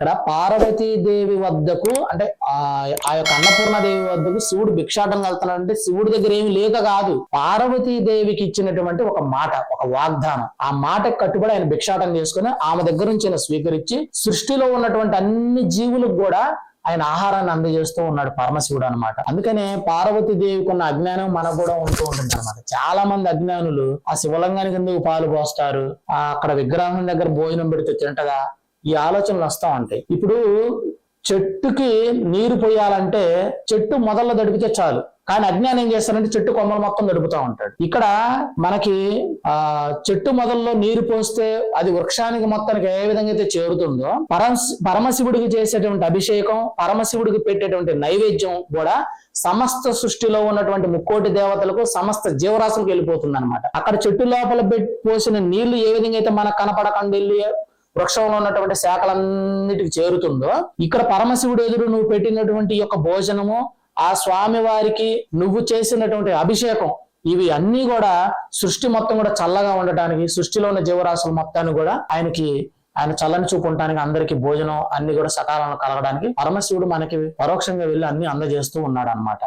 ఇక్కడ పార్వతీదేవి వద్దకు అంటే ఆ యొక్క అన్నపూర్ణాదేవి వద్దకు శివుడు భిక్షాటం వెళ్తున్నాడంటే శివుడి దగ్గర ఏమి లేక కాదు, పార్వతీదేవికి ఇచ్చినటువంటి ఒక మాట, ఒక వాగ్దానం. ఆ మాటకు కట్టుబడి ఆయన భిక్షాటం చేసుకుని ఆమె దగ్గర నుంచి ఆయన స్వీకరించి సృష్టిలో ఉన్నటువంటి అన్ని జీవులకు కూడా ఆయన ఆహారాన్ని అందజేస్తూ ఉన్నాడు పరమశివుడు అనమాట. అందుకనే పార్వతీదేవికి ఉన్న అజ్ఞానం మనకు కూడా ఉంటూ ఉంటుంది అనమాట. చాలా మంది అజ్ఞానులు ఆ శివలింగానికి ఎందుకు పాలు పోస్తారు, అక్కడ విగ్రహం దగ్గర భోజనం పెడితే తింటదా, ఈ ఆలోచనలు వస్తా ఉంటాయి. ఇప్పుడు చెట్టుకి నీరు పోయాలంటే చెట్టు మొదల్లో దడిపితే చాలు, కానీ అజ్ఞానం ఏం చేస్తారంటే చెట్టు కొమ్మలు మొత్తం దడుపుతా ఉంటాడు. ఇక్కడ మనకి చెట్టు మొదల్లో నీరు పోస్తే అది వృక్షానికి మొత్తానికి ఏ విధంగా అయితే చేరుతుందో పరమశివుడికి చేసేటువంటి అభిషేకం, పరమశివుడికి పెట్టేటువంటి నైవేద్యం కూడా సమస్త సృష్టిలో ఉన్నటువంటి ముక్కోటి దేవతలకు సమస్త జీవరాశులకు వెళ్ళిపోతుంది అనమాట. అక్కడ చెట్టు లోపల పోసిన నీళ్లు ఏ విధంగా అయితే మనకు కనపడకుండా వెళ్ళి వృక్షంలో ఉన్నటువంటి శాఖలన్నిటికి చేరుతుందో, ఇక్కడ పరమశివుడు ఎదురు నువ్వు పెట్టినటువంటి యొక్క భోజనము, ఆ స్వామి వారికి నువ్వు చేసినటువంటి అభిషేకం, ఇవి అన్ని కూడా సృష్టి మొత్తం కూడా చల్లగా ఉండటానికి, సృష్టిలో ఉన్న జీవరాశుల మొత్తాన్ని కూడా ఆయన చల్లని చూపు ఉండటానికి, అందరికి భోజనం అన్ని కూడా సకాలంలో కలగడానికి పరమశివుడు మనకి పరోక్షంగా వెళ్ళి అన్ని అందజేస్తూ ఉన్నాడు అనమాట.